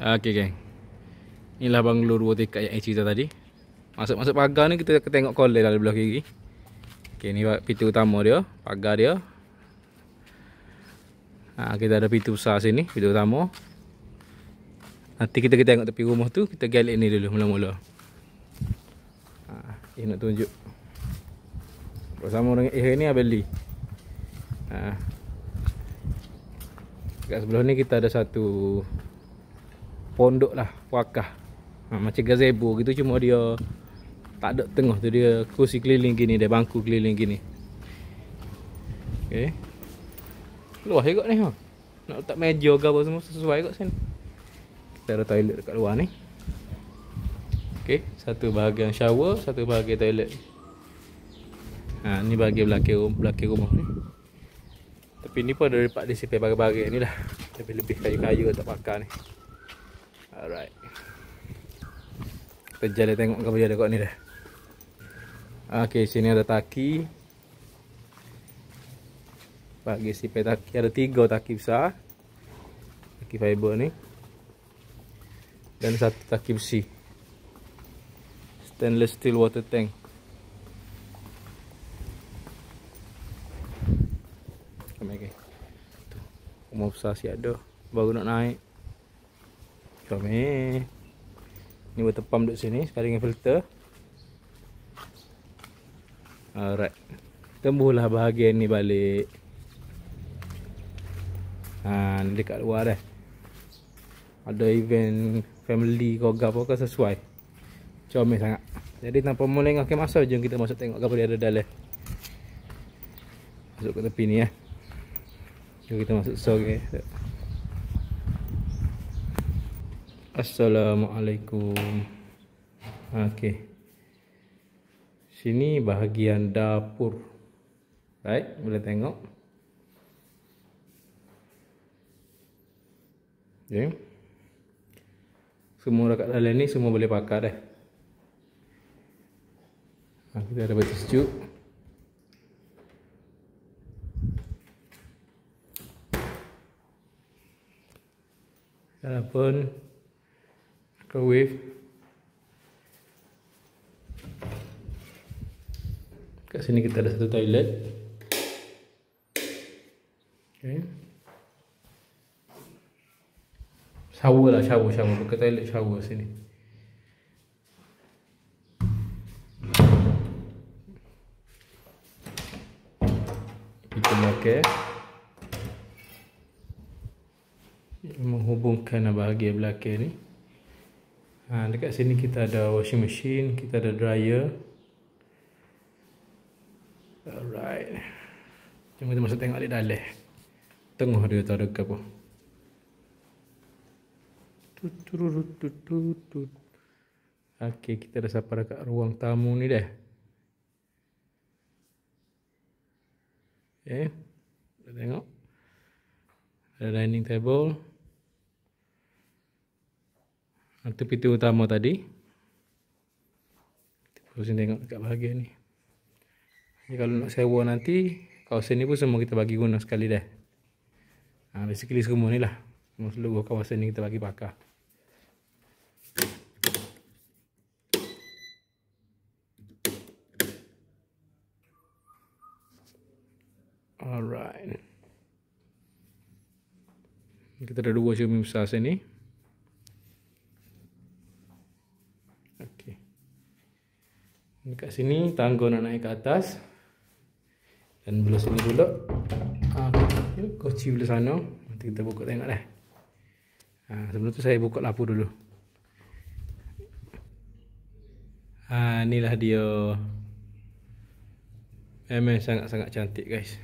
Okey geng. Inilah banglo 2 tingkat yang cerita tadi. Masuk pagar ni kita akan tengok kolej dalam belah kiri. Okey, ni pintu utama dia, pagar dia. Kita ada pintu besar sini, pintu utama. Nanti kita tengok tepi rumah tu, kita galak ni dulu mula-mula. Ini nak tunjuk. Bersama dengan ni Abeli. Kat sebelah ni kita ada satu pondok lah, wakah. Macam gazebo gitu, cuma dia tak ada tengah tu, dia kursi keliling gini, dia bangku keliling gini. Okey. Luas juga ni. Nak letak meja ke apa semua sesuai kat sini. Kita ada toilet dekat luar ni. Okey, satu bahagian shower, satu bahagian toilet. Ni bahagian belakang rumah ni. Tapi ni pun ada dapat disipir bahagian ni lah. Lebih-lebih kayu-kayu tak pakar ni. Alright. Kita jalan tengok apa dia ada kat ni dah. Okey, sini ada taki. Bagi sipir taki ada 3 taki besar. Taki fiber ni. Dan satu taki besi. Stainless steel water tank. Okay. Rumah besar si ada. Baru nak naik. Kami. Ni water pump duduk sini. Sekarang dengan filter. Alright. Tembuhlah bahagian ni balik. Ni dekat luar dah. Ada event family kau apa ke sesuai. Comel sangat. Jadi tanpa melengah ke masa, jom kita masuk tengok apa dia ada dalam. Masuk ke tepi ni ya. Jom kita masuk okay. Assalamualaikum. Okey. Sini bahagian dapur. Right, boleh tengok. Okay. Semua dekat dalam ni semua boleh pakai dah. Kita ada batu sejuk. Telefon, microwave. Kat sini kita ada satu toilet. Okay. Shower lah, shower. Bukan toilet, shower sini. Kita pakai menghubungkan bahagian belakang ni. Dekat sini kita ada washing machine, kita ada dryer. Alright. Jom kita masuk tengok di dalam. Tengah dia tak ada apa. Okey, kita dah sampai dekat ruang tamu ni dah. Okay, kita tengok. Ada dining table. Itu pintu utama tadi. Kita terusin tengok dekat bahagian ni. Jadi kalau nak sewa nanti, kawasan ni pun semua kita bagi guna sekali dah. Basically semua ni lah. Seluruh kawasan ni kita bagi pakai. Alright. Kita ada 2 cermin besar sini. Okey. Dekat sini tangga nak naik ke atas. Dan belah sini pula koci belah sana. Nanti kita buka tengok dah. Sebelum tu saya buka lampu dulu. Inilah dia. Memang sangat-sangat cantik guys.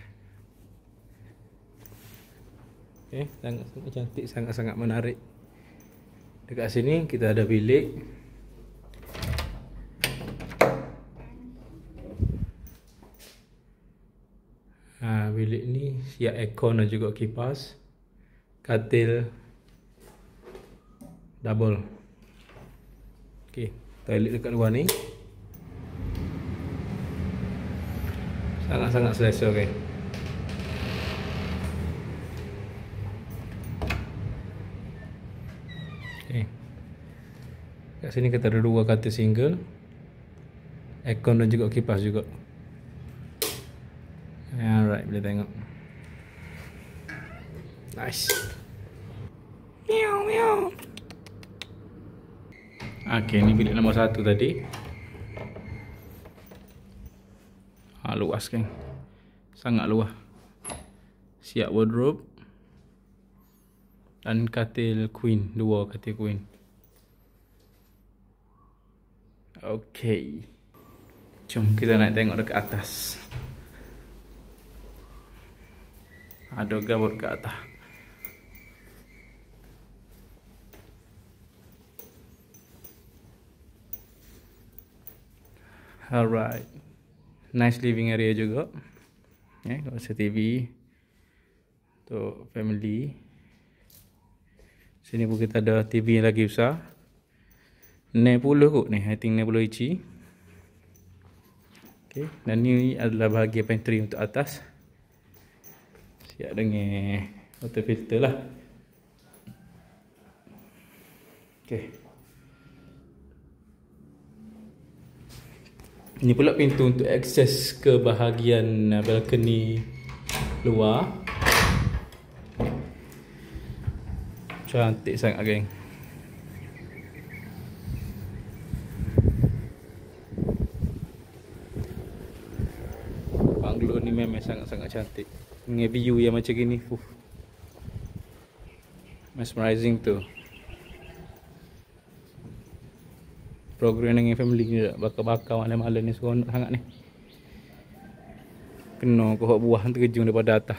Okay, sangat-sangat cantik, sangat-sangat menarik. Dekat sini kita ada bilik. Bilik ni siap aircon dan juga kipas. Katil double. Okey, toilet dekat luar ni. Sangat-sangat selesa okay. Okay. Kat sini kita ada 2 katil single, aircon dan juga kipas juga. Alright, boleh tengok. Nice. Meow meow. Okay, ni bilik nombor 1 tadi. Luas kan. Sangat luas. Siap wardrobe. Dan katil queen, 2 katil queen. Okay. Jom kita nak tengok dekat atas. Ada gabut kat atas. Alright. Nice living area juga. Kawasan TV. Untuk family. Sini pun kita ada TV yang lagi besar. 60 kot ni. I think 60 inci. Okay. Dan ni adalah bahagian pantry untuk atas. Siap dengan water filter lah. Okay. Ini pula pintu untuk akses ke bahagian balcony luar. Cantik sangat geng. Banglo ni memang sangat-sangat cantik. Dengan view yang macam gini, mesmerizing tu. Program dengan family ni tak bakar-bakar malam-malam ni seronok sangat ni. Kena kohok buah terjun daripada atas.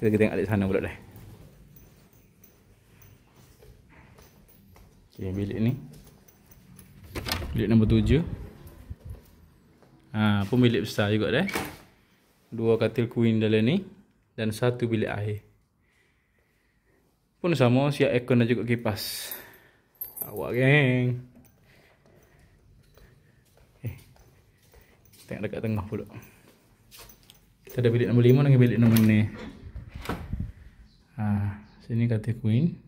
Kita tengok di sana pula dah. Okay, bilik ni. Bilik nombor 7. Pun bilik besar juga dah. 2 katil queen dalam ni. Dan 1 bilik air. Pun sama, siap aircon dan juga kipas. Awak geng. Tengok dekat tengah pula. Kita ada bilik nombor 5 dengan bilik nombor ni. Sini katil queen.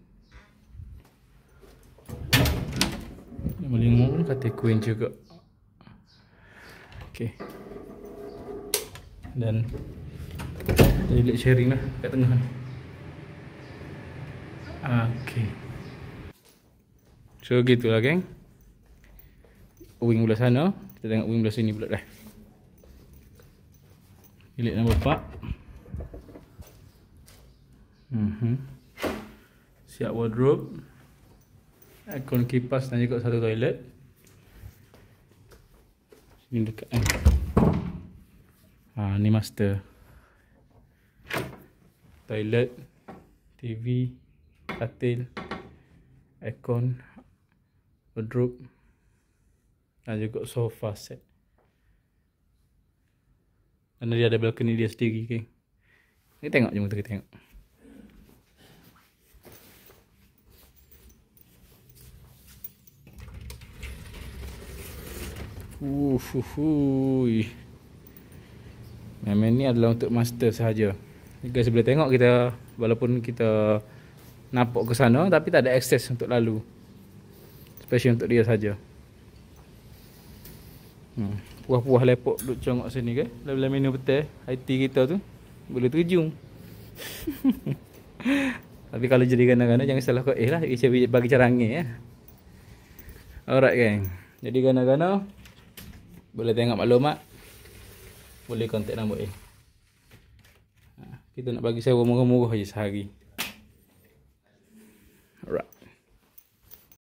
Nombor 5 pun katil queen juga. Okay. Dan bilik sharing lah kat tengah ni. Okay. So gitulah geng. Wing belah sana. Kita tengok wing belah sini pula dah. Bilik nombor 4. Siap wardrobe. Aircon, kipas dan juga 1 toilet. Sini dekat ni. Ni master. Toilet, TV, katil, aircon, wardrobe dan juga sofa set. Dan dia ada balcony dia sendiri, okay? Kita tengok, jom kita tengok. Memang ni adalah untuk master sahaja. Guys boleh tengok kita, walaupun kita nampak ke sana tapi tak ada akses untuk lalu. Special untuk dia saja. Puas-puas lepok duduk congok sini ke. Bila menu betul IT kita tu boleh terjun. Tapi kalau jadi gana-gana jangan salah kau lah, bagi cara angin ya. Alright geng. Jadi gana-gana boleh tengok maklumat. Boleh kontak nombor kita nak bagi sewa murah-murah je sehari.